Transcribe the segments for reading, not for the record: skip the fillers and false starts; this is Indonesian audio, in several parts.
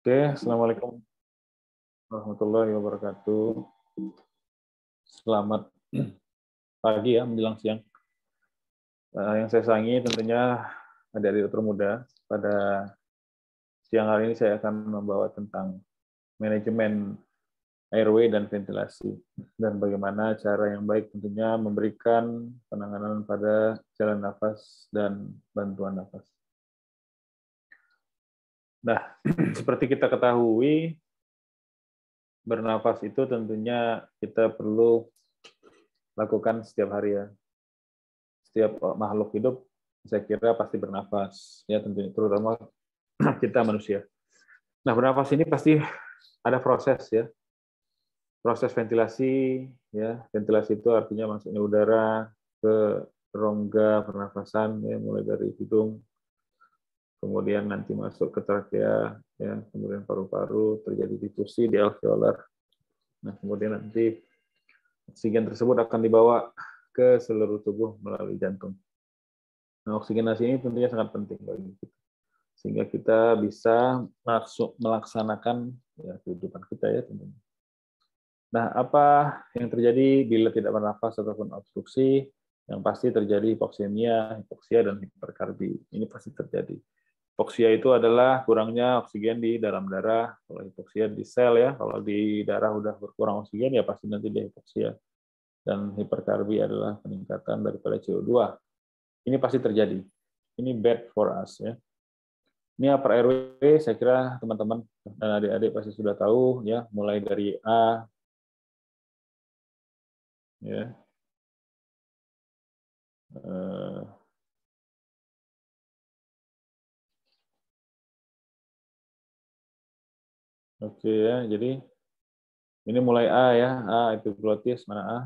Oke, Assalamualaikum warahmatullahi wabarakatuh. Selamat pagi ya, menjelang siang. Yang saya sayangi tentunya adik-adik dokter muda. Pada siang hari ini saya akan membawa tentang manajemen airway dan ventilasi, dan bagaimana cara yang baik tentunya memberikan penanganan pada jalan nafas dan bantuan nafas. Nah, seperti kita ketahui, bernafas itu tentunya kita perlu lakukan setiap hari ya. Setiap makhluk hidup saya kira pasti bernafas ya, tentunya terutama kita manusia. Nah, bernafas ini pasti ada proses ya. Proses ventilasi ya. Ventilasi itu artinya masuknya udara ke rongga pernafasan ya, mulai dari hidung, kemudian nanti masuk ke trakea ya, kemudian paru-paru, terjadi difusi di alveolar. Nah, kemudian nanti oksigen tersebut akan dibawa ke seluruh tubuh melalui jantung. Nah, oksigenasi ini tentunya sangat penting bagi kita, sehingga kita bisa melaksanakan ya, kehidupan kita ya tentunya. Nah, apa yang terjadi bila tidak bernafas ataupun obstruksi? Yang pasti terjadi hipoksemia, hipoksia, dan hiperkarbi. Ini pasti terjadi. Hipoksia itu adalah kurangnya oksigen di dalam darah. Kalau hipoksia di sel ya, kalau di darah udah berkurang oksigen ya pasti nanti dia hipoksia. Dan hiperkarbi adalah peningkatan daripada CO2. Ini pasti terjadi. Ini bad for us ya. Ini upper airway, saya kira teman-teman dan adik-adik pasti sudah tahu ya, mulai dari A ya. Oke ya, jadi ini mulai A ya, A epiglotis, mana A?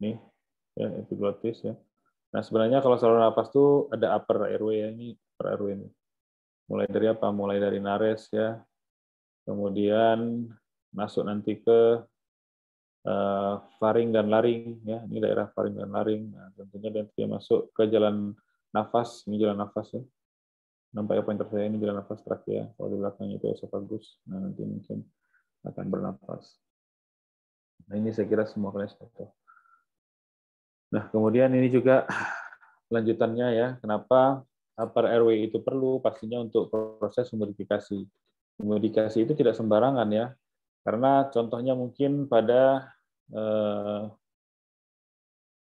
Nih, ya epiglotis ya. Nah, sebenarnya kalau saluran napas tuh ada upper airway ya, ini upper airway ini. Mulai dari apa? Mulai dari nares ya, kemudian masuk nanti ke faring dan laring ya, ini daerah faring dan laring. Nah, tentunya dia masuk ke jalan nafas, ini jalan nafas ya. Nampak ya pointer saya, ini jalan nafas trakea, kalau di belakangnya itu esofagus. Nah, nanti mungkin akan bernapas. Nah, ini saya kira semua kalian sudah tahu. Nah, kemudian ini juga lanjutannya ya, kenapa upper airway itu perlu? Pastinya untuk proses humidifikasi. Humidifikasi itu tidak sembarangan ya, karena contohnya mungkin pada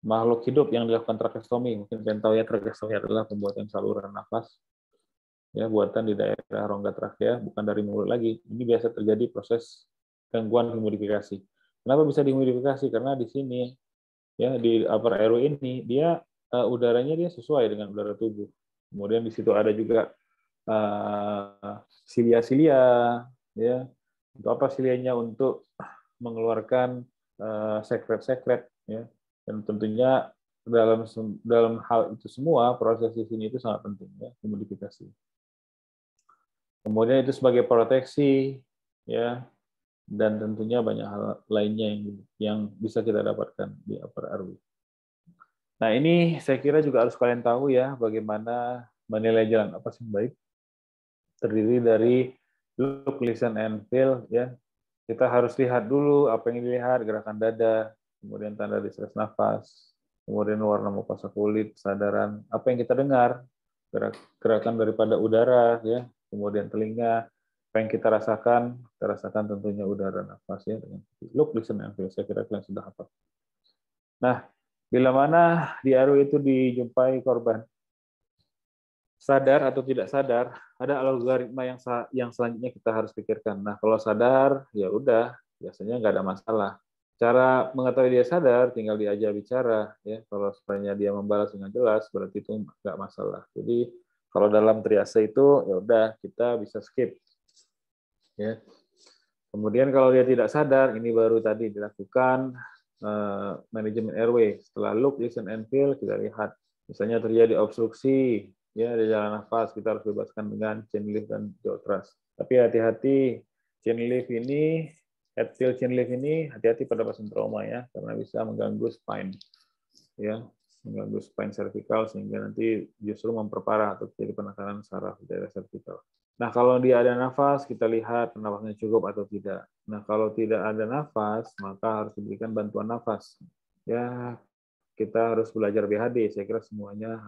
makhluk hidup yang dilakukan trakeostomi. Mungkin kalian tahu ya, trakeostomi adalah pembuatan saluran nafas ya, buatan di daerah rongga trakea, bukan dari mulut lagi. Ini biasa terjadi proses gangguan humidifikasi. Kenapa bisa dihumidifikasi? Karena di sini ya, di upper airway ini dia udaranya dia sesuai dengan udara tubuh. Kemudian di situ ada juga silia-silia ya. Untuk apa silianya? Untuk mengeluarkan sekret-sekret ya. Dan tentunya dalam hal itu semua, proses di sini itu sangat penting ya, humidifikasi. Kemudian itu sebagai proteksi ya, dan tentunya banyak hal lainnya yang bisa kita dapatkan di upper airway. Nah, ini saya kira juga harus kalian tahu ya, bagaimana menilai jalan napas yang baik. Terdiri dari look, listen, and feel ya. Kita harus lihat dulu apa yang dilihat, gerakan dada, kemudian tanda distress nafas, kemudian warna mukosa kulit, kesadaran, apa yang kita dengar, gerakan daripada udara ya, kemudian telinga, apa yang kita rasakan tentunya udara nafas ya, dengan look, listen, and feel. Saya kira kalian sudah hafal. Nah, bila mana di airway itu dijumpai korban sadar atau tidak sadar, ada algoritma yang selanjutnya kita harus pikirkan. Nah, kalau sadar, ya udah, biasanya nggak ada masalah. Cara mengetahui dia sadar, tinggal diajak bicara. Ya, kalau sebenarnya dia membalas dengan jelas, berarti itu nggak masalah. Jadi, kalau dalam triase itu, ya udah, kita bisa skip. Ya. Kemudian kalau dia tidak sadar, ini baru tadi dilakukan manajemen airway. Setelah look, listen, and feel, kita lihat. Misalnya terjadi obstruksi, ya di jalan nafas, kita harus bebaskan dengan chin lift dan jaw thrust. Tapi hati-hati, chin lift ini, head till chin lift ini, hati-hati pada pasien trauma ya, karena bisa mengganggu spine, ya, mengganggu spine cervical sehingga nanti justru memperparah atau terjadi penekanan saraf di daerah cervical. Nah, kalau dia ada nafas, kita lihat nafasnya cukup atau tidak. Nah, kalau tidak ada nafas, maka harus diberikan bantuan nafas. Ya, kita harus belajar BHD. Saya kira semuanya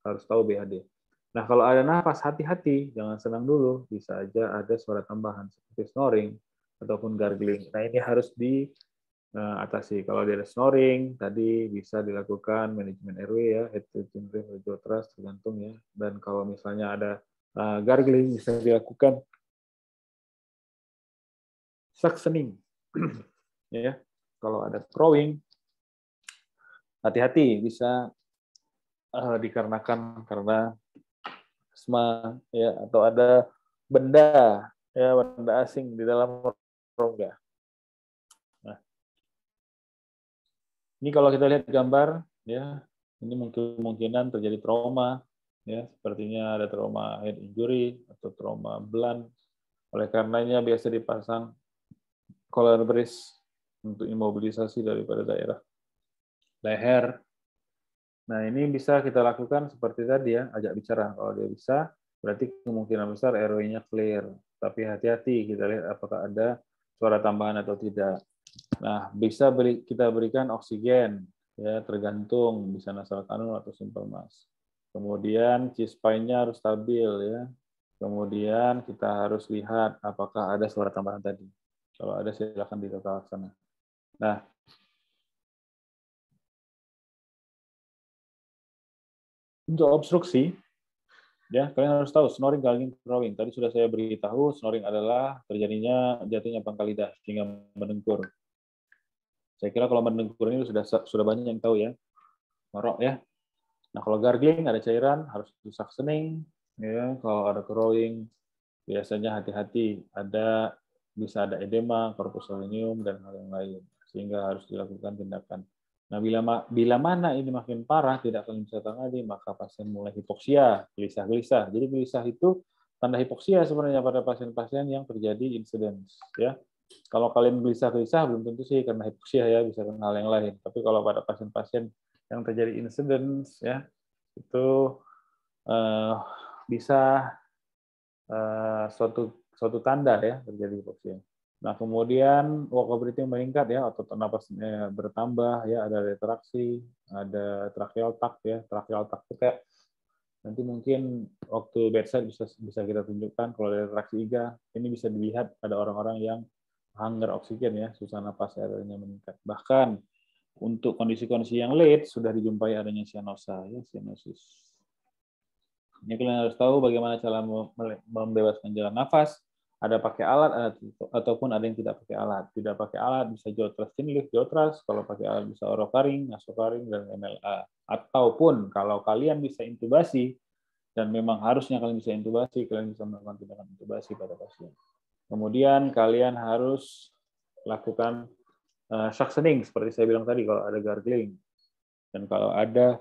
harus tahu BHD. Nah, kalau ada nafas, hati-hati, jangan senang dulu. Bisa aja ada suara tambahan seperti snoring ataupun gargling. Nah, ini harus diatasi. Kalau dia ada snoring, tadi bisa dilakukan manajemen RW ya, head-to-chin trust, tergantung ya. Dan kalau misalnya ada gargling, bisa dilakukan suctioning. Ya, kalau ada crowing, hati-hati bisa dikarenakan karena asma ya, atau ada benda ya, benda asing di dalam rongga. Nah, ini kalau kita lihat gambar ya, ini kemungkinan terjadi trauma ya, sepertinya ada trauma head injury atau trauma blunt. Oleh karenanya biasa dipasang collar brace untuk imobilisasi daripada daerah leher. Nah, ini bisa kita lakukan seperti tadi ya, ajak bicara. Kalau dia bisa, berarti kemungkinan besar RW-nya clear. Tapi hati-hati, kita lihat apakah ada suara tambahan atau tidak. Nah, bisa kita berikan oksigen, ya tergantung bisa nasal kanul atau simple mask. Kemudian chest pain-nya harus stabil ya. Kemudian kita harus lihat apakah ada suara tambahan tadi. Kalau ada silakan ditata laksana. Nah, untuk obstruksi, ya kalian harus tahu snoring, gargling, crowing. Tadi sudah saya beritahu, snoring adalah terjadinya jatuhnya pangkal lidah sehingga mendengkur. Saya kira kalau mendengkur ini sudah banyak yang tahu ya, ngorok ya. Nah kalau gargling ada cairan harus suctioning, ya. Kalau ada crowing biasanya hati-hati, bisa ada edema, corpuscularium dan hal yang lain, sehingga harus dilakukan tindakan. Nah, bila mana ini makin parah, tidak kalian bisa tangani, maka pasien mulai hipoksia, gelisah-gelisah. Jadi gelisah itu tanda hipoksia sebenarnya pada pasien-pasien yang terjadi insiden. Ya, kalau kalian gelisah-gelisah belum tentu sih karena hipoksia ya, bisa karena hal yang lain. Tapi kalau pada pasien-pasien yang terjadi insiden, ya itu bisa suatu tanda ya terjadi hipoksia. Nah, kemudian walkability meningkat ya, otot napasnya bertambah ya, ada retraksi, ada tracheal takt ya, tracheal takt itu kayak nanti mungkin waktu bedside bisa kita tunjukkan kalau ada retraksi iga, ini bisa dilihat ada orang-orang yang hunger oksigen ya, susah napas airnya meningkat. Bahkan untuk kondisi-kondisi yang late sudah dijumpai adanya cyanosa ya, cyanosis. Ini kalian harus tahu bagaimana cara membebaskan jalan nafas. Ada pakai alat ataupun ada yang tidak pakai alat. Tidak pakai alat bisa Jotras Chinlift, Jotras. Kalau pakai alat bisa orofaring, nasofaring, dan MLA. Ataupun kalau kalian bisa intubasi, dan memang harusnya kalian bisa intubasi, kalian bisa melakukan tindakan intubasi pada pasien. Kemudian kalian harus lakukan suctioning, seperti saya bilang tadi, kalau ada gargling. Dan kalau ada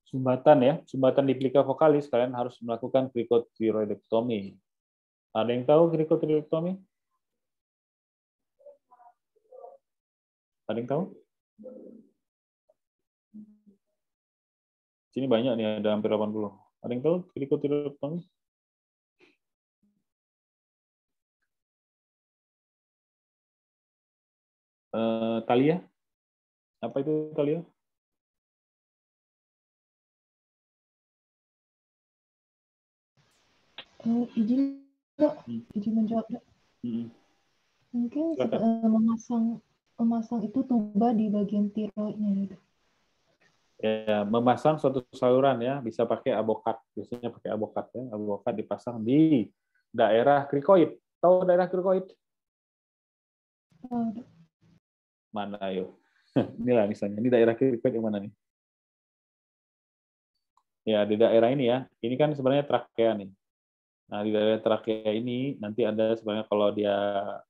sumbatan di plika vokalis, kalian harus melakukan cricotiroidectomy. Ada yang tahu cricotiroidectomy? Ada yang tahu? Sini banyak nih, ada hampir 80. Ada yang tahu cricotiroidectomy? Talia? Apa itu Talia? Izin Dok, izin menjawab Dok. Mungkin memasang itu tuba di bagian tiroidnya Dok. Ya, memasang suatu saluran ya, bisa pakai avokat, biasanya pakai avokat ya, avokat dipasang di daerah krikoid. Tahu daerah krikoid? Oh, Dok. Mana ayo? Inilah misalnya, ini daerah krikoid yang mana nih? Ya, di daerah ini ya. Ini kan sebenarnya trakea nih. Nah, di daerah trakea ini nanti ada sebenarnya kalau dia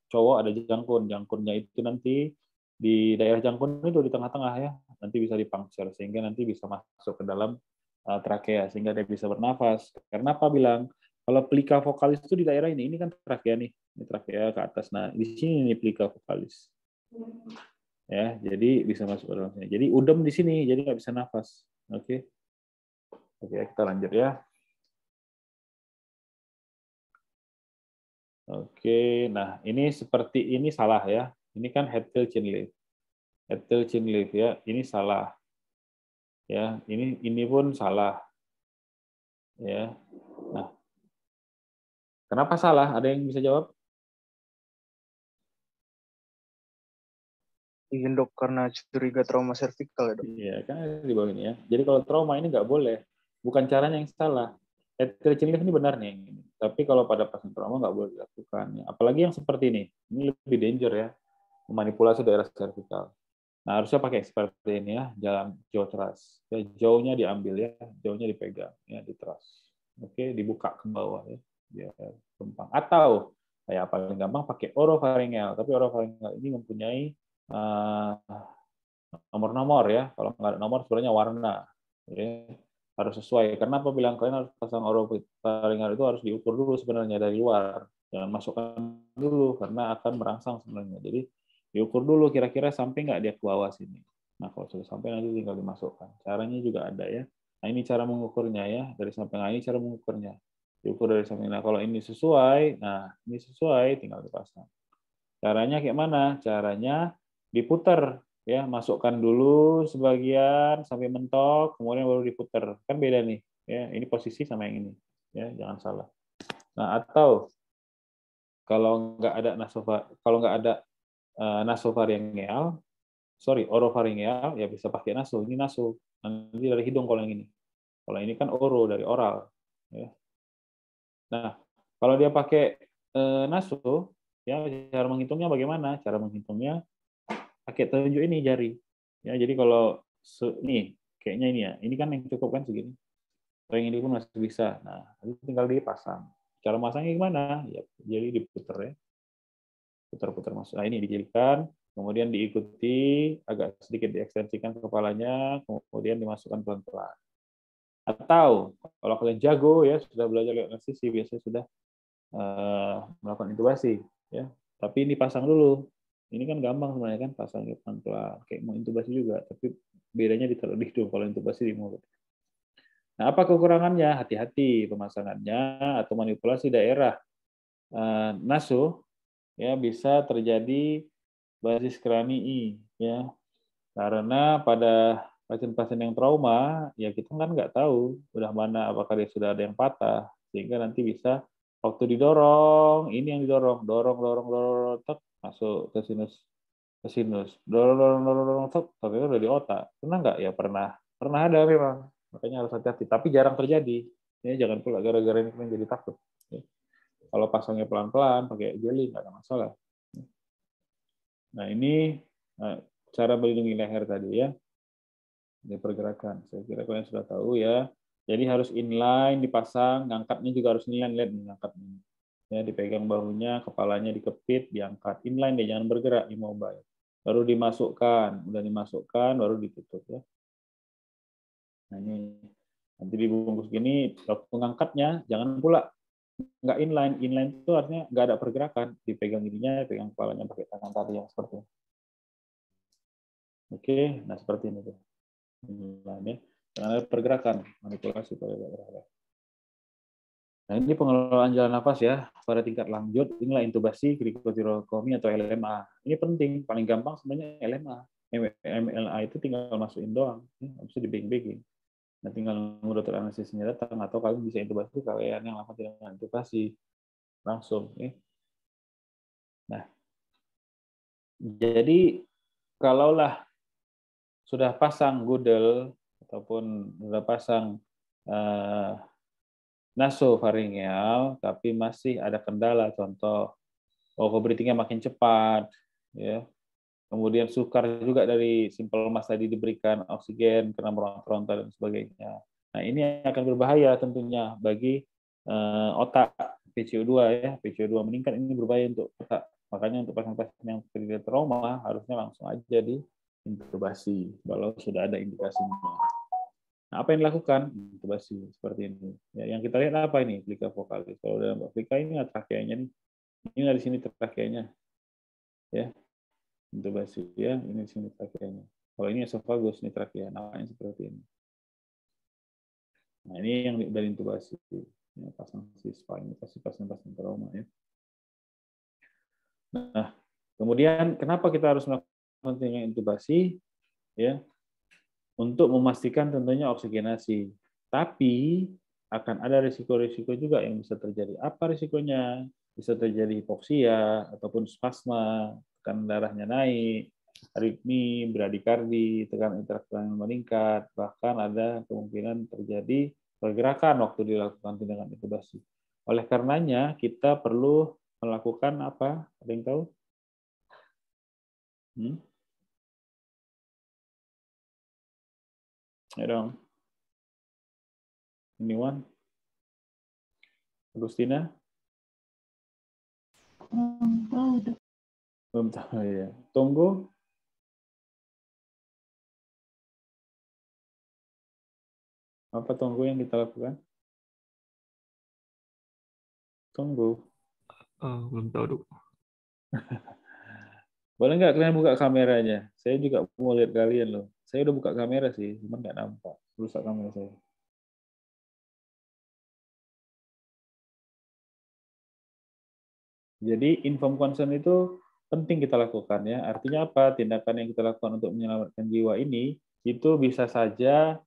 cowok ada jangkun. Jangkunnya itu nanti di daerah jangkun itu di tengah-tengah ya. Nanti bisa dipuncture sehingga nanti bisa masuk ke dalam trakea sehingga dia bisa bernafas. Karena apa bilang? Kalau plika vokalis itu di daerah ini kan trakea nih. Ini trakea ke atas. Nah, di sini nih plika vokalis. Ya, jadi bisa masuk ke dalam sini. Jadi udem di sini, jadi nggak bisa nafas. Oke. Oke, kita lanjut ya. Oke, nah ini seperti ini salah ya. Ini kan head tail chin lift. Head tail chin lift ya, ini salah. Ya, ini pun salah. Ya. Nah, kenapa salah? Ada yang bisa jawab? Ingin dok, karena curiga trauma servikal ya dok. Iya, kan di bawah ini ya. Jadi kalau trauma ini nggak boleh. Bukan caranya yang salah. Head tail chin lift ini benar nih. Tapi kalau pada pasien trauma nggak boleh dilakukan. Apalagi yang seperti ini. Ini lebih danger ya. Memanipulasi daerah servikal. Nah, harusnya pakai seperti ini ya, jalan jaw thrust. Ya, jauhnya diambil ya, jauhnya dipegang ya, di thrust. Oke, dibuka ke bawah ya, biar gampang. Atau kayak paling gampang pakai oropharyngeal, tapi oropharyngeal ini mempunyai nomor-nomor ya. Kalau nggak ada nomor sebenarnya warna. Ya. Harus sesuai. Karena apa bilang kalian harus pasang oropharyngeal itu harus diukur dulu sebenarnya dari luar. Jangan masukkan dulu karena akan merangsang sebenarnya. Jadi diukur dulu kira-kira sampai nggak dia ke bawah sini. Nah, kalau sudah sampai nanti tinggal dimasukkan. Caranya juga ada ya. Nah, ini cara mengukurnya ya. Dari samping ini cara mengukurnya. Diukur dari samping. Nah, kalau ini sesuai, tinggal dipasang. Caranya kayak mana? Caranya diputer ya, masukkan dulu sebagian sampai mentok, kemudian baru diputer. Kan beda nih, ya. Ini posisi sama yang ini. Ya, jangan salah. Nah, atau kalau nggak ada nasopharyngeal, oropharyngeal, ya bisa pakai naso. Ini naso. Nanti dari hidung kalau yang ini. Kalau ini kan oro, dari oral. Ya. Nah, kalau dia pakai naso, ya cara menghitungnya bagaimana? Cara menghitungnya pakai telunjuk ini jari. Ya, jadi kalau nih, kayaknya ini ya. Ini kan yang cukup kan segini. Kalau yang ini pun masih bisa. Nah, itu tinggal dipasang. Cara masangnya gimana? Ya, jadi diputer ya. Putar-putar masuk. Nah, ini dijadikan, kemudian diikuti, agak sedikit diekstensikan ke kepalanya, kemudian dimasukkan pelan-pelan. Atau kalau kalian jago ya, sudah belajar lewat anestesi, biasanya sudah melakukan intubasi ya. Tapi ini pasang dulu. Ini kan gampang sebenarnya kan, pasangnya pelan-pelan, kayak mau intubasi juga, tapi bedanya ditaruh di hidung kalau intubasi di mulut. Nah, apa kekurangannya? Hati-hati pemasangannya atau manipulasi daerah naso ya bisa terjadi basis kranii ya, karena pada pasien-pasien yang trauma ya kita kan nggak tahu udah mana apakah dia sudah ada yang patah, sehingga nanti bisa waktu didorong ini yang didorong dorong tek masuk ke sinus dorong tek tapi udah di otak. Pernah nggak? Ya pernah ada memang, makanya harus hati-hati, tapi jarang terjadi ya. Jangan pula gara-gara ini kalian jadi takut ya. Kalau pasangnya pelan-pelan pakai jeli nggak ada masalah. Nah, ini cara melindungi leher tadi ya. Ini pergerakan. Saya kira kalian sudah tahu ya. Jadi harus inline dipasang, ngangkatnya juga harus inline, lihat nih ngangkatnya. Ya, dipegang bahunya, kepalanya dikepit, diangkat. Inline deh, jangan bergerak, immobile. Baru dimasukkan, udah dimasukkan baru ditutup ya. Nah, ini nanti dibungkus gini, waktu ngangkatnya jangan pula nggak inline. Inline itu artinya nggak ada pergerakan, dipegang ininya, dipegang kepalanya pakai tangan tadi yang seperti ini. Oke, nah seperti ini tuh. Inline, jangan ada pergerakan, manipulasi pada daerah. Nah, ini pengelolaan jalan nafas ya pada tingkat lanjut. Inilah intubasi, krikotirotomi atau LMA. Ini penting, paling gampang sebenarnya LMA. MLA itu tinggal masukin doang, nggak bisa dibeng-bengin. Nah, tinggal nunggu dokter anestesinya datang, atau kalian bisa intubasi kalian yang lakukan dengan intubasi langsung. Ya. Nah, jadi kalaulah sudah pasang gudel ataupun sudah pasang nasofaringeal, tapi masih ada kendala, contoh breathing-nya makin cepat, ya. Kemudian sukar juga dari simple mas tadi diberikan oksigen karena meronta dan sebagainya. Nah, ini akan berbahaya tentunya bagi otak. PCO2 ya, PCO2 meningkat ini berbahaya untuk otak. Makanya untuk pasien-pasien yang terjadi trauma harusnya langsung aja diintubasi kalau sudah ada indikasinya. Nah, apa yang dilakukan? Intubasi seperti ini. Ya, yang kita lihat apa ini? Plika vokalis. Kalau dalam plika ini trakeanya nih. Ini dari sini trakeanya. Ya. Intubasi ya, ini sini trakeanya. Kalau ini esofagus, ini trakea, namanya seperti ini. Nah, ini yang dari intubasi. Ya, pasang sispa, ini pasti pasang trauma ya. Nah, kemudian kenapa kita harus melakukan intubasi? Ya, untuk memastikan tentunya oksigenasi. Tapi akan ada risiko-risiko juga yang bisa terjadi. Apa risikonya? Bisa terjadi hipoksia ataupun spasma, tekanan darahnya naik, aritmi, bradikardi, tekanan intrakranial meningkat, bahkan ada kemungkinan terjadi pergerakan waktu dilakukan tindakan intubasi. Oleh karenanya kita perlu melakukan apa? Ada yang tahu? Ya dong. Anyone? Agustina? Tahu, Dok. Belum tahu ya. Tunggu. Apa tunggu yang kita lakukan? Tunggu. Belum tahu, Dok. Boleh nggak kalian buka kameranya? Saya juga mau lihat kalian loh. Saya udah buka kamera sih, cuma nggak nampak. Rusak kamera saya. Jadi informed consent itu penting kita lakukan ya. Artinya apa? Tindakan yang kita lakukan untuk menyelamatkan jiwa ini itu bisa saja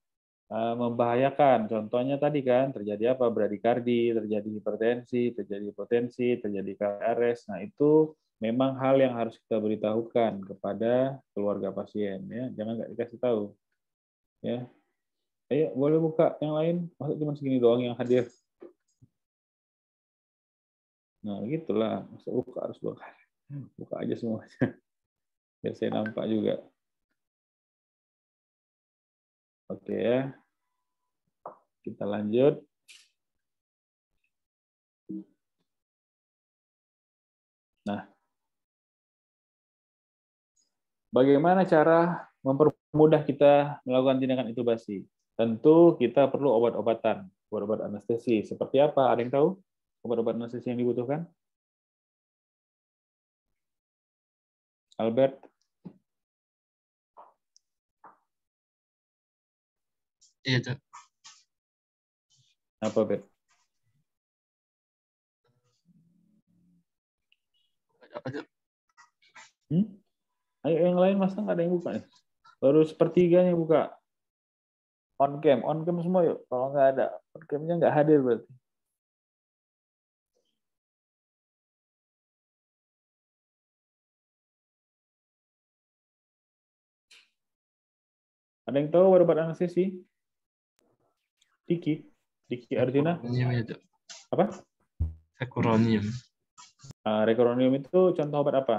membahayakan. Contohnya tadi kan terjadi apa? Bradikardi, terjadi hipertensi, terjadi hipotensi, terjadi KRS. Nah, itu memang hal yang harus kita beritahukan kepada keluarga pasien ya. Jangan nggak dikasih tahu. Ya. Ayo, boleh buka yang lain. Masa cuma segini doang yang hadir. Nah, gitulah. Masa buka harus dua kali. Buka aja semuanya. Biar saya nampak juga. Oke ya. Kita lanjut. Nah, bagaimana cara mempermudah kita melakukan tindakan intubasi? Tentu kita perlu obat-obatan, obat-obat anestesi. Seperti apa? Ada yang tahu obat-obat anestesi yang dibutuhkan? Albert? Iya, Dok. Apa, Bet? Apa, Dok? Ayo yang lain masa nggak ada yang buka nih? Baru sepertiganya buka. On cam semua yuk. Kalau nggak ada, on cam-nya nggak hadir berarti. Ada yang tahu obat anestesi? Diki Arjuna? Rekoronium, ya, Dok. Apa? Rekoronium. Rekoronium itu contoh obat apa?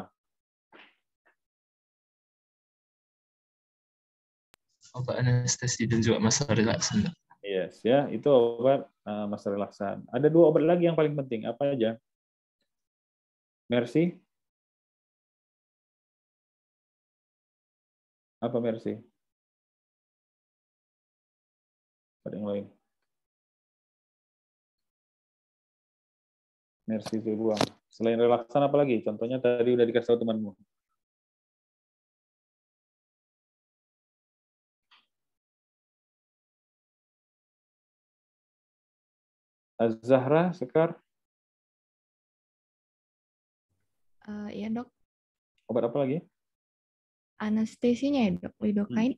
Obat anestesi dan juga masa relaksan, Dok. Yes, ya, itu obat masa relaksan. Ada dua obat lagi yang paling penting. Apa aja? Mercy? Apa Mercy? Ada yang lain? Mercy itu buang. Selain relaksan apa lagi? Contohnya tadi udah dikasih tahu temanmu. Az-Zahra, Sekar? Iya, Dok. Obat apa lagi? Anestesinya ya, Dok. Lidocaine.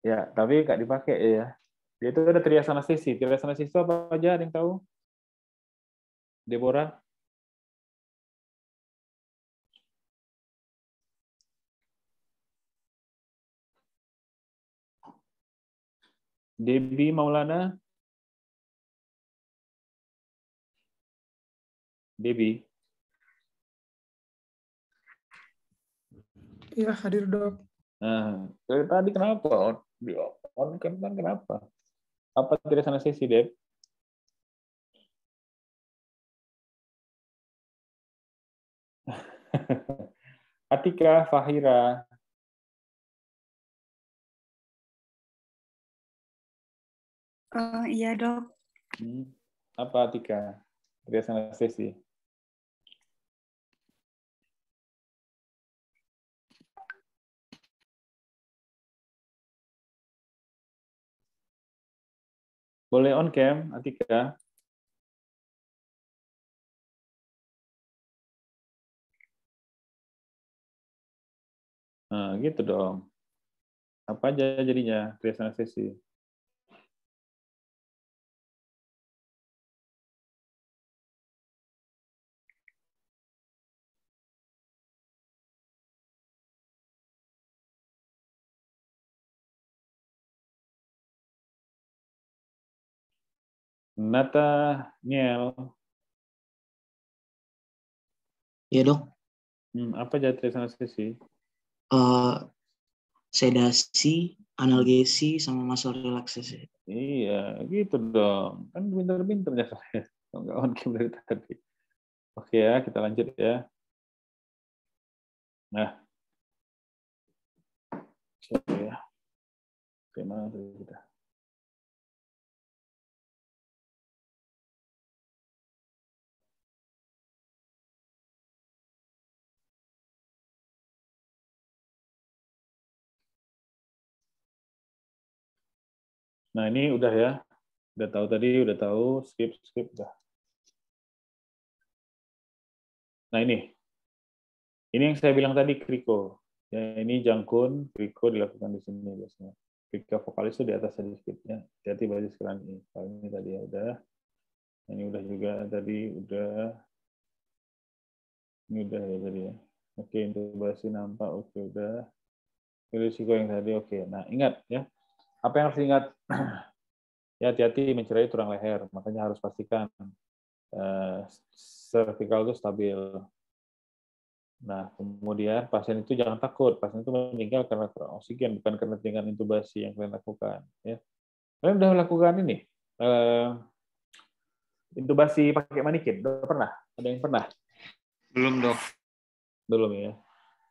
Ya, tapi nggak dipakai ya. Dia itu ada trias anestesi. Trias anestesi itu apa aja? Ada yang tahu? Deborah? Debbie Maulana? Debbie? Iya, hadir, Dok. Nah, dari tadi kenapa? On kan kenapa? Apa trias anestesi, Deb? Atika, Fahira? Iya, Dok. Apa Atika? Trias anestesi. Boleh on cam, Atika. Nah, gitu dong. Apa aja jadinya creation sesi? Nathaniel. Iya dok. Apa aja creation sesi? Sedasi, analgesi, sama muscle relaxasi. Iya, gitu dong. Kan pinter-pinternya saya. Nggak on cam dari tadi. Oke ya, kita lanjut ya. Nah, sorry ya. Gimana tadi kita? Nah, ini udah ya. Udah tahu tadi, udah tahu, skip udah. Nah, ini yang saya bilang tadi kriko. Ya, ini jangkun, kriko dilakukan di sini biasanya. Kriko vokalis itu di atas tadi skipnya. Hati-hati baju sekarang ini. Kalau ini tadi ya udah. Ini udah juga tadi udah. Ini udah ya tadi ya. Oke, intubasi nampak oke udah. Risiko yang tadi oke. Nah, ingat ya. Apa yang harus diingat? Ya, hati-hati mencederai tulang leher. Makanya harus pastikan cervical itu stabil. Nah, kemudian pasien itu jangan takut. Pasien itu meninggal karena kurang oksigen, bukan karena dengan intubasi yang kalian lakukan. Ya. Kalian udah lakukan ini? Intubasi pakai manikin? Udah pernah? Ada yang pernah? Belum, Dok. Belum ya.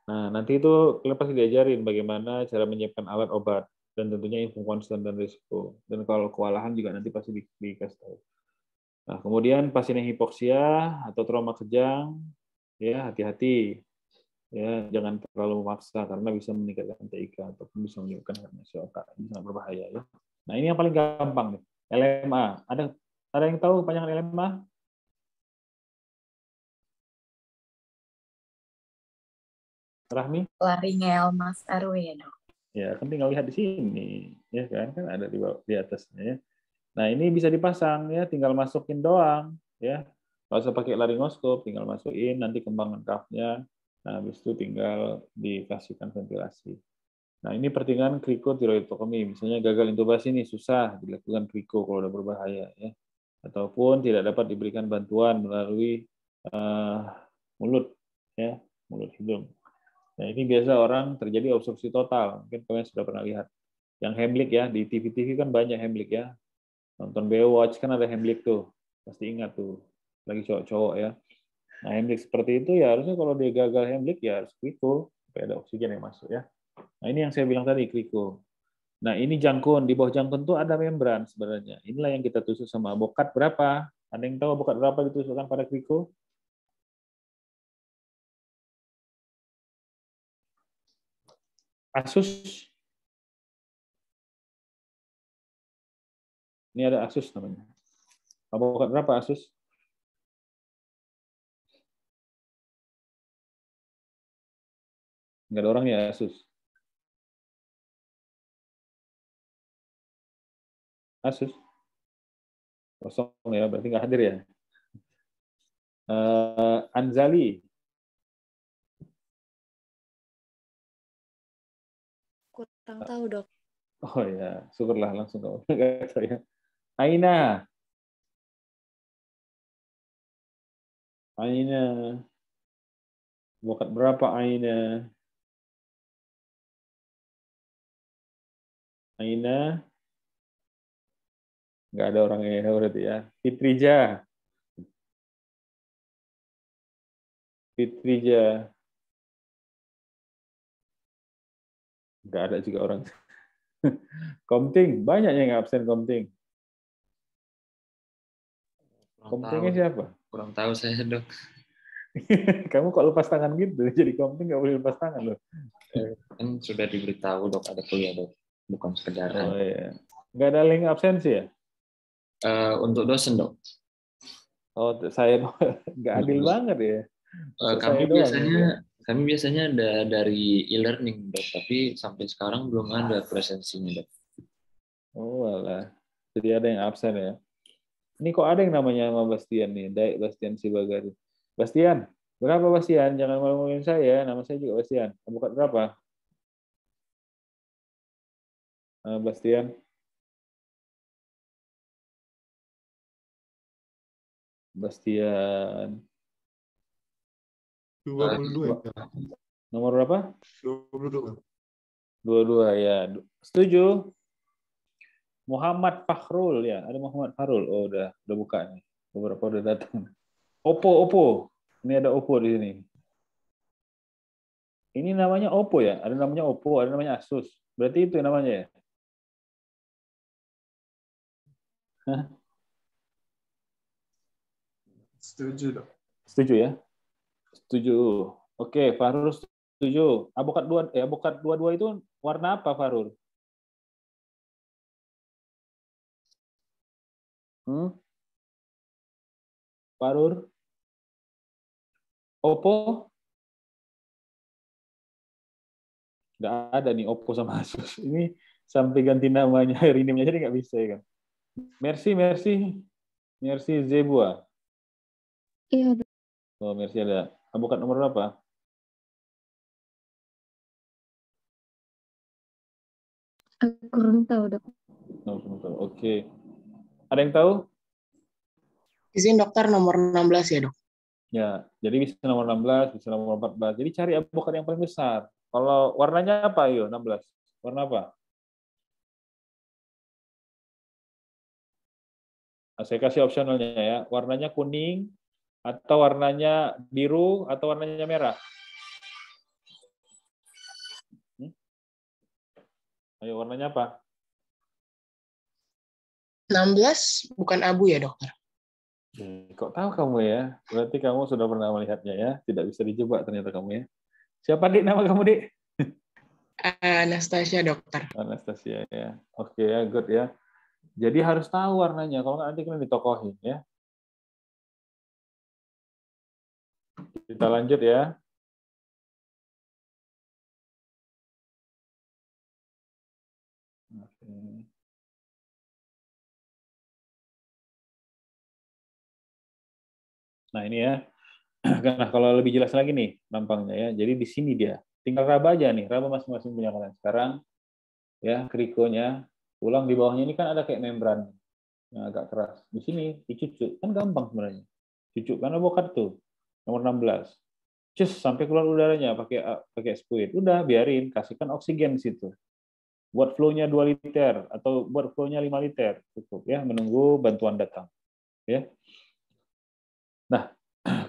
Nah, nanti itu kalian pasti diajarin bagaimana cara menyiapkan alat obat. Dan tentunya info konstan dan risiko. Dan kalau kewalahan juga nanti pasti dikasih tahu. Nah, kemudian pasien yang hipoksia atau trauma kejang, ya hati-hati. Ya, jangan terlalu memaksa karena bisa meningkatkan TIK ataupun bisa menyebabkan herniasi otak. Ini sangat berbahaya ya. Nah, ini yang paling gampang nih. LMA. Ada yang tahu panjangan LMA? Rahmi? Laringel Mas Arwi ya, Dok. Ya, kan tinggal lihat di sini, ya kan ada di atasnya ya. Nah, ini bisa dipasang ya, tinggal masukin doang ya. Nggak usah pakai laringoskop, tinggal masukin nanti kembangan kafnya. Nah, habis itu tinggal dikasihkan ventilasi. Nah, ini pertimbangan krikotiroidektomi. Misalnya gagal intubasi ini susah dilakukan kriko kalau udah berbahaya ya. Ataupun tidak dapat diberikan bantuan melalui mulut ya, mulut hidung. Nah, ini biasa orang terjadi obstruksi total. Mungkin kalian sudah pernah lihat. Yang Heimlich ya, di TV-TV kan banyak Heimlich ya. Nonton Baywatch kan ada Heimlich tuh. Pasti ingat tuh. Lagi cowok-cowok ya. Nah, Heimlich seperti itu ya harusnya kalau dia gagal Heimlich ya harus kriko supaya ada oksigen yang masuk ya. Nah, ini yang saya bilang tadi kriko. Nah, ini jangkun. Di bawah jangkun tuh ada membran sebenarnya. Inilah yang kita tusuk sama abokat berapa? Ada yang tahu abokat berapa ditusukkan pada kriko? Asus. Ini ada Asus namanya. Abokat berapa Asus? Nggak ada orangnya Asus. Asus. Kosong ya, berarti nggak hadir ya. Anzali. Kurang tahu, Dok. Oh ya, syukurlah langsung kamu nggak tahu ya. Aina. Abokat berapa Aina? Aina. Nggak ada orangnya berarti ya. Fitrija. Nggak ada juga orang. Komting, banyak yang absen Komting. Komtingnya siapa? Kurang tahu saya, Dok. Kamu kok lepas tangan gitu? Jadi Komting nggak boleh lepas tangan loh. Kan sudah diberitahu, Dok, ada kuliah, Dok. Bukan sekedar. Oh iya. Nggak ada link absensi ya? Untuk dosen, Dok. Oh, saya nggak adil banget ya. Kami biasanya ada dari e-learning, Dok, tapi sampai sekarang belum ada presensinya, Dok. Oh, alah. Jadi ada yang absen ya. Ini kok ada yang namanya sama Bastian nih, Daik Bastian Sibagari. Bastian, berapa Bastian? Jangan malu-maluin saya, nama saya juga Bastian. Bukan berapa? Bastian. Bastian. 22. Nomor berapa? 22. 22 ya. Setuju. Muhammad Fakhrul ya, ada Muhammad Fakhrul. Oh, udah buka nih. Beberapa udah datang. Oppo. Ini ada Oppo di sini. Ini namanya Oppo ya? Ada namanya Oppo, ada namanya Asus. Berarti itu namanya ya? Hah? Setuju, Dok. Setuju ya? Setuju. Oke, Farul setuju. Avokat 22 itu warna apa, Farul? Farul? Oppo? Nggak ada nih Oppo sama Asus. Ini sampai ganti namanya, rename-nya jadi nggak bisa ya kan? Merci Zebua. Iya, Dok. Oh, Merci ada. Avokat nomor berapa? Aku kurang tahu, Dok. Oke. Ada yang tahu? Izin dokter nomor 16 ya, Dok. Ya, jadi bisa nomor 16, bisa nomor 14. Jadi cari avokat yang paling besar. Kalau warnanya apa, yo 16? Warna apa? Nah, saya kasih opsionalnya ya. Warnanya kuning, atau warnanya biru, atau warnanya merah. Ayo, warnanya apa? 16 bukan abu ya, dokter? Kok tahu kamu ya? Berarti kamu sudah pernah melihatnya ya. Tidak bisa dijebak ternyata kamu ya. Siapa, Dik, nama kamu, Dik? Anastasia, dokter. Anastasia ya. Oke ya, good ya. Jadi harus tahu warnanya. Kalau nggak nanti kena ditokohin ya. Kita lanjut ya. Oke. Nah ini ya. Nah kalau lebih jelas lagi nih nampangnya ya. Jadi di sini dia. Tinggal raba aja nih. Raba masing-masing punya kalian. Sekarang ya krikonya. Tulang di bawahnya ini kan ada kayak membran yang agak keras. Di sini dicucuk. Kan gampang sebenarnya. Cucuk kan avokat tuh. Nomor 16. Cus sampai keluar udaranya pakai spuit. Udah biarin, kasihkan oksigen di situ. Buat flow-nya 2 liter atau buat flow-nya 5 liter cukup ya, menunggu bantuan datang. Ya. Nah,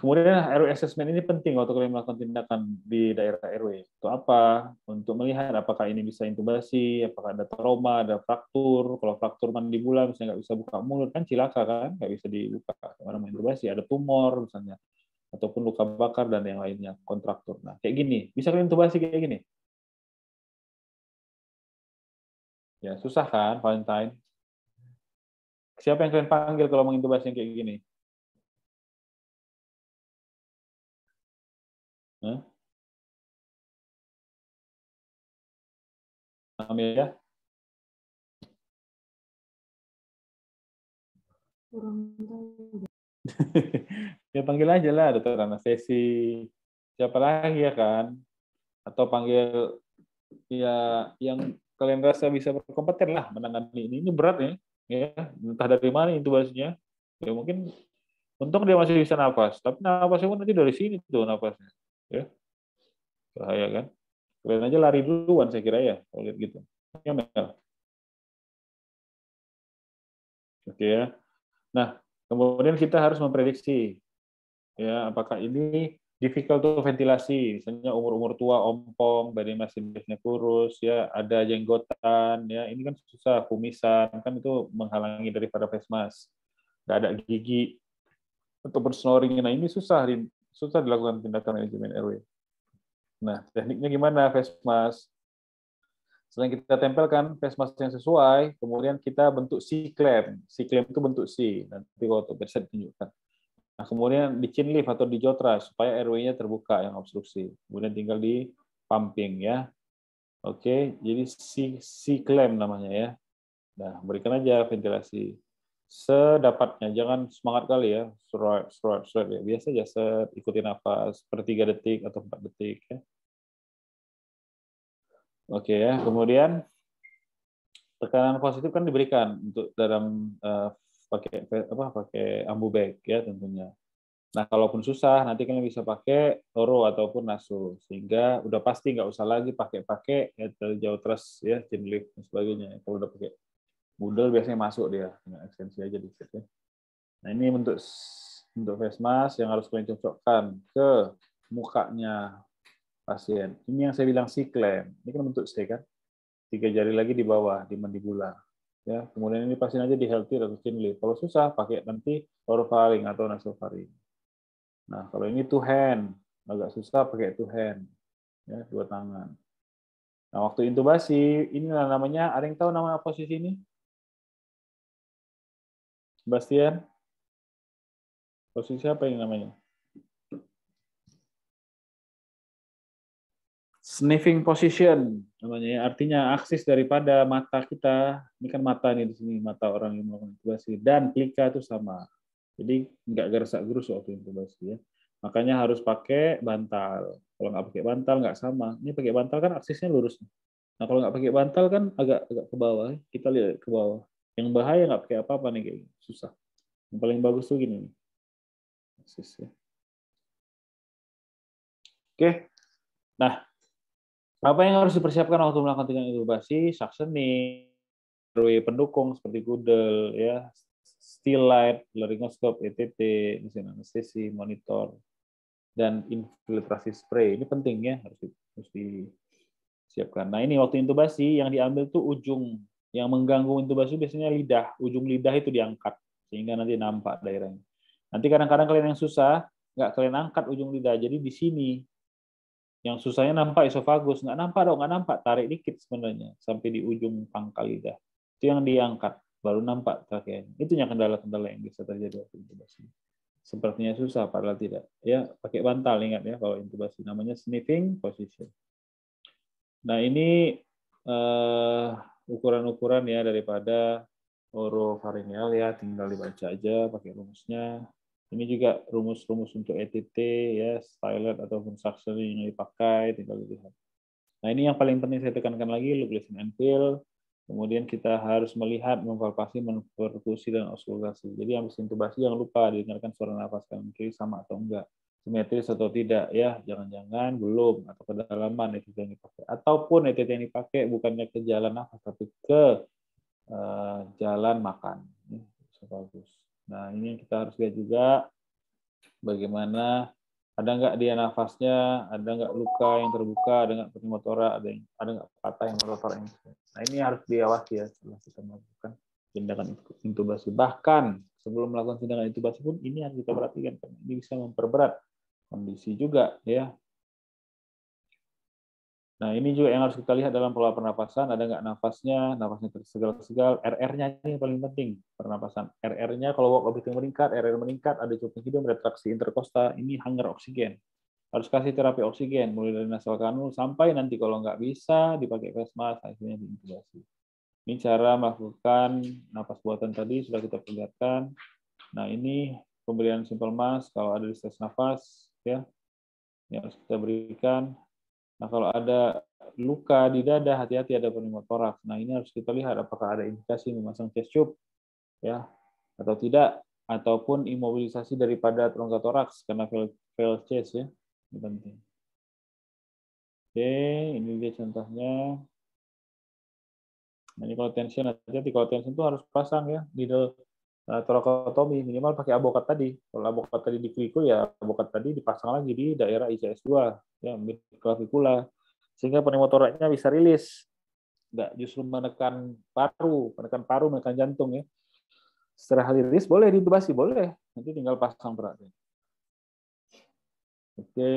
kemudian RW assessment ini penting waktu kalian melakukan tindakan di daerah RW. Itu apa? Untuk melihat apakah ini bisa intubasi, apakah ada trauma, ada fraktur. Kalau fraktur mandibula misalnya nggak bisa buka mulut kan cilaka kan, nggak bisa dibuka. Mana mau intubasi, ada tumor misalnya, ataupun luka bakar dan yang lainnya, kontraktur. Nah, kayak gini. Bisa kalian intubasi kayak gini? Ya, susah kan, Valentine? Siapa yang kalian panggil kalau mengintubasi yang kayak gini? Hah? Amelia? Ya panggil aja lah, dokter anestesi. Siapa lagi ya kan? Atau panggil ya yang kalian rasa bisa berkompeten lah menangani ini. Ini berat ya. Entah dari mana intubasinya. Ya mungkin untung dia masih bisa nafas, tapi nafasnya pun nanti dari sini tuh nafasnya. Ya. Bahaya kan? Kalian aja lari duluan saya kira ya, kalau lihat gitu. Ya, Mel. Oke ya. Nah, kemudian kita harus memprediksi ya apakah ini difficult to ventilasi, misalnya umur tua, ompong, badan masih biasanya kurus, ya ada jenggotan, ya ini kan susah, kumisan kan itu menghalangi daripada face mask, nggak ada gigi untuk bersnoring, nah ini susah dilakukan tindakan manajemen RW. Nah tekniknya gimana face mask? Setelah kita tempelkan face mask yang sesuai, kemudian kita bentuk C-clamp. C-clamp itu bentuk C. Nanti waktu bisa ditunjukkan. Nah, kemudian di chin lift atau di jotra supaya airway-nya terbuka yang obstruksi. Kemudian tinggal di pumping ya. Oke, jadi C-clamp namanya ya. Nah, berikan aja ventilasi sedapatnya, jangan semangat kali ya, straight ya. Biasa aja ikuti nafas per 3 detik atau 4 detik ya. Oke ya, kemudian tekanan positif kan diberikan untuk dalam pakai ambu bag ya tentunya. Nah, kalaupun susah nanti kalian bisa pakai oro ataupun naso, sehingga udah pasti nggak usah lagi pakai jauh terus ya, chin lift dan sebagainya. Kalau udah pakai budel biasanya masuk dia, dengan ekstensi aja dikit ya. Nah, ini untuk face mask yang harus kalian cocokkan ke mukanya pasien. Ini yang saya bilang C-clamp. Ini kan bentuk C kan. 3 jari lagi di bawah, di mandibula. Ya, kemudian ini pasien aja di healthy atau chin lift. Kalau susah, pakai nanti orofaring atau nasofaring. Nah, kalau ini two hand, agak susah pakai two hand. Ya, 2 tangan. Nah, waktu intubasi, inilah namanya, ada yang tahu nama posisi ini? Sebastian? Posisi apa yang namanya? Sniffing position namanya, artinya aksis daripada mata kita, ini kan mata nih di sini, mata orang yang melakukan intubasi, dan plika itu sama. Jadi nggak gersak-gerus waktu intubasi ya. Makanya harus pakai bantal. Kalau nggak pakai bantal nggak sama. Ini pakai bantal kan aksisnya lurus. Nah kalau nggak pakai bantal kan agak ke bawah. Kita lihat ke bawah. Yang bahaya nggak pakai apa-apa nih, kayak susah. Yang paling bagus tuh gini nih. Aksis ya. Oke. Nah, apa yang harus dipersiapkan waktu melakukan tindakan intubasi? Suctioning, airway pendukung seperti kudel, ya, still light, laryngoskop, ETT, mesin anestesi, monitor, dan infiltrasi spray. Ini penting ya, harus disiapkan. Nah, ini waktu intubasi yang diambil tuh ujung yang mengganggu intubasi biasanya lidah. Ujung lidah itu diangkat sehingga nanti nampak daerahnya. Nanti kadang-kadang kalian yang susah nggak kalian angkat ujung lidah, jadi di sini. Yang susahnya nampak esofagus, nggak nampak, tarik dikit sebenarnya sampai di ujung pangkal lidah. Itu yang diangkat, baru nampak terakhir. Itu yang kendala-kendala yang bisa terjadi waktu intubasi. Sepertinya susah, padahal tidak. Ya, pakai bantal, ingat ya kalau intubasi, namanya sniffing position. Nah, ini ukuran-ukuran ya daripada orofaringeal ya, tinggal dibaca aja pakai rumusnya. Ini juga rumus-rumus untuk ETT ya, stylet ataupun suctioning yang dipakai, tinggal dilihat. Nah, ini yang paling penting saya tekankan lagi, look, listen, and feel. Kemudian kita harus melihat, memvalvasi, memperkusi, dan auskultasi. Jadi habis intubasi jangan lupa didengarkan suara nafas kanan kiri sama atau enggak, simetris atau tidak ya, jangan-jangan belum atau kedalaman ETT yang dipakai. Ataupun ETT yang dipakai bukannya ke jalan nafas tapi ke jalan makan. Bagus. Nah, ini yang kita harus lihat juga bagaimana, ada nggak dia nafasnya, ada nggak luka yang terbuka, ada nggak pneumotora, ada nggak patah yang motor. Nah, ini harus diawasi ya setelah kita melakukan tindakan intubasi. Bahkan sebelum melakukan tindakan intubasi pun ini harus kita perhatikan, karena ini bisa memperberat kondisi juga ya. Nah, ini juga yang harus kita lihat dalam pola pernapasan, ada nggak nafasnya tersegal-segal, RR-nya ini yang paling penting, pernapasan. RR-nya kalau walk obstruction meningkat, RR meningkat, ada cuping hidung, retraksi interkosta, ini hunger oksigen. Harus kasih terapi oksigen, mulai dari nasal kanul, sampai nanti kalau nggak bisa, dipakai face mask, akhirnya diintubasi. Ini cara melakukan napas buatan tadi, sudah kita perlihatkan. Nah, ini pemberian simple mask, kalau ada distress nafas, ya, yang harus kita berikan. Nah, kalau ada luka di dada, hati-hati ada pneumotoraks. Nah, ini harus kita lihat apakah ada indikasi memasang chest tube ya atau tidak, ataupun imobilisasi daripada tronkotoraks karena fail chest ya. Ini penting. Oke, ini dia contohnya. Nah, ini kalau tension, hati-hati kalau tension itu harus pasang ya needle torakotomi, minimal pakai abokat tadi. Kalau abokat tadi di kliko, ya abokat tadi dipasang lagi di daerah ICS 2, ya, midclavicular, sehingga pneumotoraknya bisa rilis. Nggak justru menekan paru, menekan jantung ya. Setelah rilis boleh diintubasi, boleh. Nanti tinggal pasang beratnya. Oke.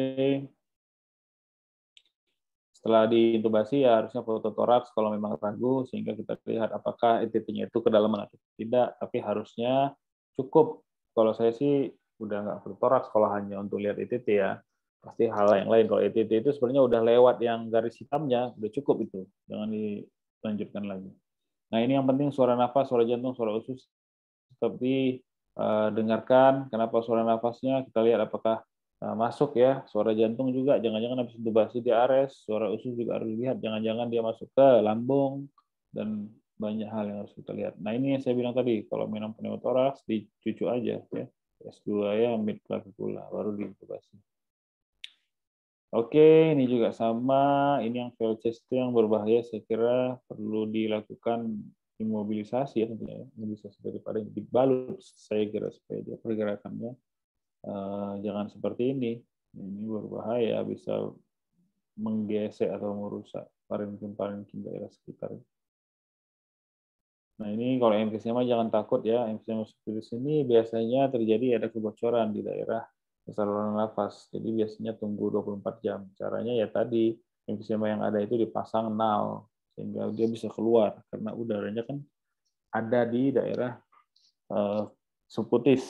Setelah diintubasi ya harusnya foto toraks kalau memang ragu, sehingga kita lihat apakah ITT-nya itu kedalaman atau tidak. Tapi harusnya cukup. Kalau saya sih udah nggak foto toraks kalau hanya untuk lihat ITT ya. Pasti hal yang lain. Kalau ITT itu sebenarnya udah lewat yang garis hitamnya, udah cukup itu. Jangan dilanjutkan lagi. Nah ini yang penting suara nafas, suara jantung, suara usus. Tapi dengarkan kenapa suara nafasnya, kita lihat apakah masuk ya, suara jantung juga, jangan-jangan habis intubasi di ares, suara usus juga harus dilihat, jangan-jangan dia masuk ke lambung, dan banyak hal yang harus kita lihat. Nah ini yang saya bilang tadi, kalau minum pneumotoraks, dicucu aja, ya. S2 ya, midclavicula, baru diintubasi. Oke, ini juga sama, ini yang fail chest yang berbahaya, saya kira perlu dilakukan imobilisasi ya tentunya, imobilisasi daripada dibalut, saya kira supaya dia pergerakannya jangan seperti ini berbahaya, bisa menggesek atau merusak parenkim daerah sekitar. Nah ini kalau emfisema jangan takut ya, emfisema subtilis ini biasanya terjadi ada kebocoran di daerah saluran nafas, jadi biasanya tunggu 24 jam. Caranya ya tadi, emfisema yang ada itu dipasang nal, sehingga dia bisa keluar, karena udaranya kan ada di daerah subkutis.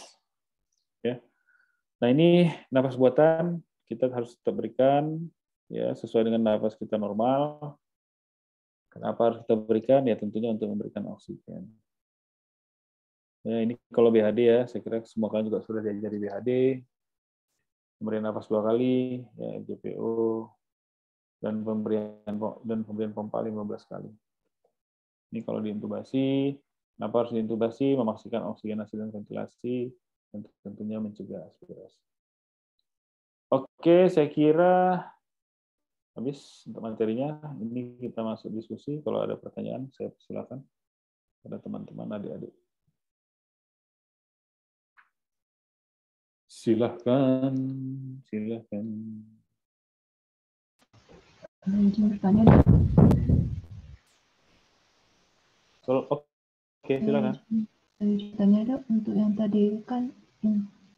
Ya. Nah ini nafas buatan kita harus tetap berikan ya sesuai dengan nafas kita normal. Kenapa harus kita berikan? Ya tentunya untuk memberikan oksigen. Ya ini kalau BHD ya, saya kira semua kalian juga sudah diajari BHD, pemberian nafas 2 kali, ya JPO, dan pemberian pompa 15 kali. Ini kalau diintubasi, kenapa harus diintubasi? Memastikan oksigenasi dan ventilasi, dan tentunya mencegah aspirasi. Oke, saya kira habis untuk materinya. Ini kita masuk diskusi. Kalau ada pertanyaan, saya persilakan pada teman-teman adik-adik. Silahkan. Izin bertanya. Oke, silakan. Tanya dok, untuk yang tadi kan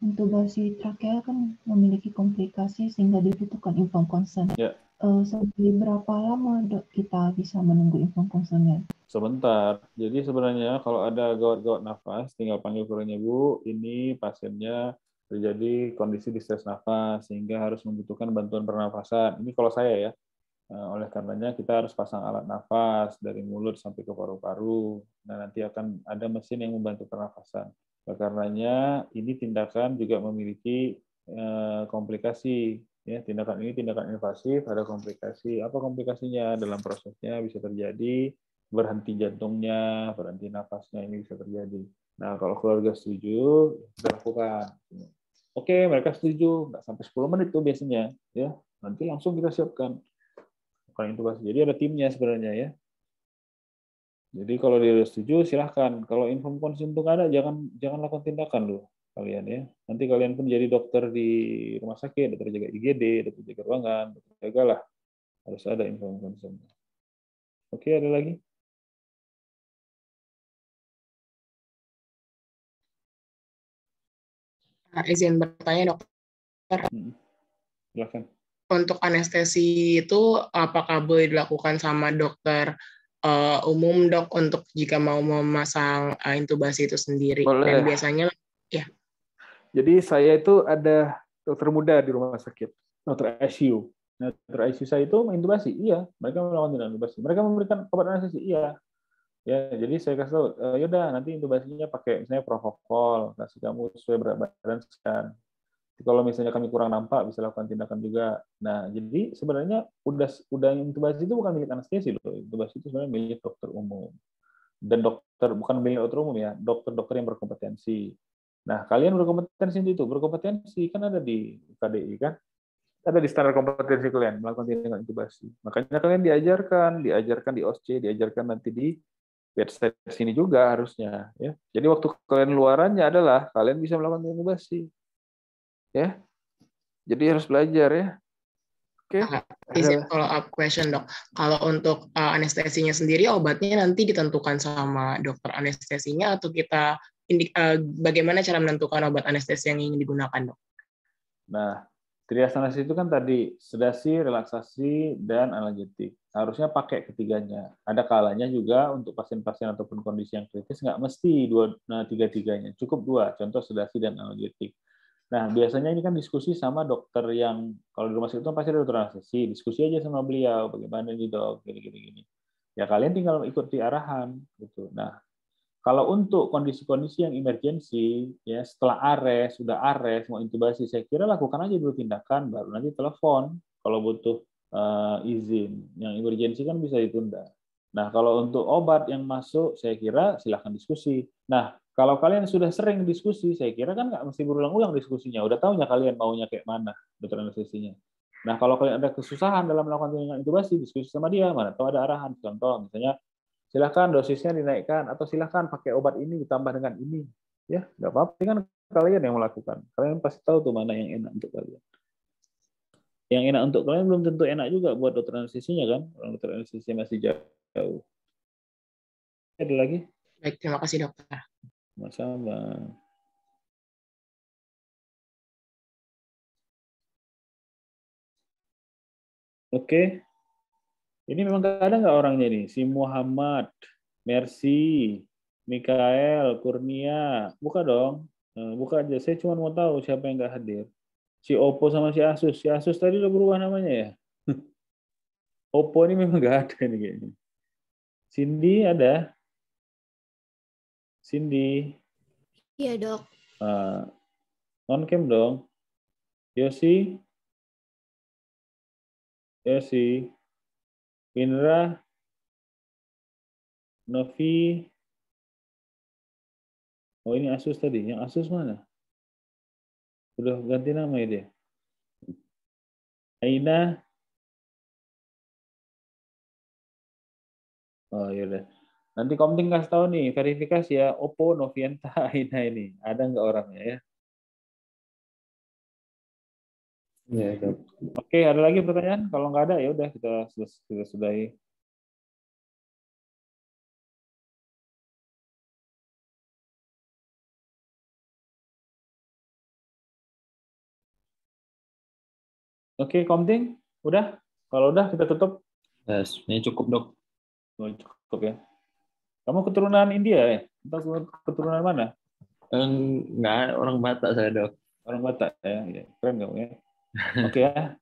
intubasi trakeal kan memiliki komplikasi sehingga dibutuhkan informed consent. Ya. Sampai berapa lama dok kita bisa menunggu informed consent-nya? Sebentar. Jadi sebenarnya kalau ada gawat-gawat nafas, tinggal panggil keluarganya Bu. Ini pasiennya terjadi kondisi distres nafas sehingga harus membutuhkan bantuan pernafasan. Ini kalau saya ya. Oleh karenanya kita harus pasang alat nafas dari mulut sampai ke paru-paru. Nah, nanti akan ada mesin yang membantu pernafasan. Oleh karenanya ini tindakan juga memiliki komplikasi. Ya, tindakan ini tindakan invasif, ada komplikasi. Apa komplikasinya? Dalam prosesnya bisa terjadi berhenti jantungnya, berhenti nafasnya, ini bisa terjadi. Nah, kalau keluarga setuju, kita lakukan. Oke, mereka setuju, nggak sampai 10 menit tuh biasanya. Ya, nanti langsung kita siapkan. Intubasi. Jadi ada timnya sebenarnya ya. Jadi kalau dia setuju silahkan. Kalau inform consent itu nggak ada, jangan lakukan tindakan loh kalian ya. Nanti kalian pun jadi dokter di rumah sakit, dokter jaga IGD, dokter jaga ruangan, dokter jagalah. Harus ada inform consent. Oke, ada lagi? Izin bertanya dokter. Silahkan. Untuk anestesi itu apakah boleh dilakukan sama dokter umum dok untuk jika mau memasang intubasi itu sendiri? Boleh. Dan biasanya ya. Jadi saya itu ada dokter muda di rumah sakit, dokter ICU. Nah, dokter ICU saya itu intubasi, iya. Mereka melakukan tindakan intubasi. Mereka memberikan obat anestesi, iya. Ya, jadi saya kasih tahu, yaudah nanti intubasinya pakai misalnya propofol, kasih kamu sesuai berat badan sekian. Kalau misalnya kami kurang nampak, bisa lakukan tindakan juga. Nah, jadi sebenarnya udah intubasi itu bukan milik anestesi loh. Intubasi itu sebenarnya milik dokter umum. Dan dokter, bukan milik dokter umum ya, dokter-dokter yang berkompetensi. Nah, kalian berkompetensi itu, berkompetensi kan ada di KDI kan? Ada di standar kompetensi kalian melakukan tindakan intubasi. Makanya kalian diajarkan di OSCE, diajarkan nanti di bedside sini juga harusnya. Ya. Jadi waktu kalian luarannya adalah kalian bisa melakukan intubasi. Ya, jadi harus belajar ya. Oke. Izin follow up question dok. Kalau untuk anestesinya sendiri obatnya nanti ditentukan sama dokter anestesinya atau kita bagaimana cara menentukan obat anestesi yang ingin digunakan dok? Nah, Trias analisis itu kan tadi sedasi, relaksasi, dan analgetik. Harusnya pakai ketiganya. Ada kalanya juga untuk pasien-pasien ataupun kondisi yang kritis nggak mesti tiga-tiganya. Cukup dua, contoh sedasi dan analgetik. Nah, biasanya ini kan diskusi sama dokter yang, kalau di rumah sakit itu pasti ada dokter anestesi, diskusi aja sama beliau, bagaimana nih dok, gini. Ya kalian tinggal ikuti arahan. Gitu. Nah, kalau untuk kondisi-kondisi yang emergensi, ya setelah sudah mau intubasi, saya kira lakukan aja dulu tindakan, baru nanti telepon kalau butuh izin. Yang emergensi kan bisa ditunda. Nah, kalau untuk obat yang masuk, saya kira silahkan diskusi. Nah, kalau kalian sudah sering diskusi, saya kira kan nggak mesti berulang-ulang diskusinya. Udah tahunya kalian maunya kayak mana, dokter anestesinya. Nah, kalau kalian ada kesusahan dalam melakukan tindakan intubasi, diskusi sama dia, mana tahu ada arahan. Contoh, misalnya, silakan dosisnya dinaikkan atau silakan pakai obat ini ditambah dengan ini, ya nggak apa-apa, kan kalian yang melakukan, kalian pasti tahu tuh mana yang enak untuk kalian. Yang enak untuk kalian belum tentu enak juga buat dokter anestesinya kan, orang dokter anestesi masih jauh. Ada lagi? Baik, terima kasih dokter. Sama-sama. Oke. Ini memang ada nggak orangnya nih? Si Muhammad, Mercy, Mikael, Kurnia. Buka dong. Buka aja. Saya cuma mau tahu siapa yang nggak hadir. Si Oppo sama si Asus. Si Asus tadi udah berubah namanya ya? Oppo ini memang nggak ada nih kayaknya. Cindy ada? Cindy. Iya dok. Non-cam dong. Yosi? Yosi? Indra? Novi? Oh ini Asus tadi. Yang Asus mana? Udah ganti nama ya dia? Aina? Oh yaudah. Nanti Komting kasih tahu nih, verifikasi ya, Oppo, Novienta, Aina ini. Ada nggak orangnya ya? Ya, oke, ada lagi pertanyaan? Kalau nggak ada, ya udah kita sudahi. Oke, Komting, udah? Kalau udah kita tutup. Yes, ini cukup dok. Oh, cukup ya. Kamu keturunan India ya? Atau keturunan mana? Enggak, orang Batak saya dok. Orang Batak ya, keren kamu ya. Oke ya.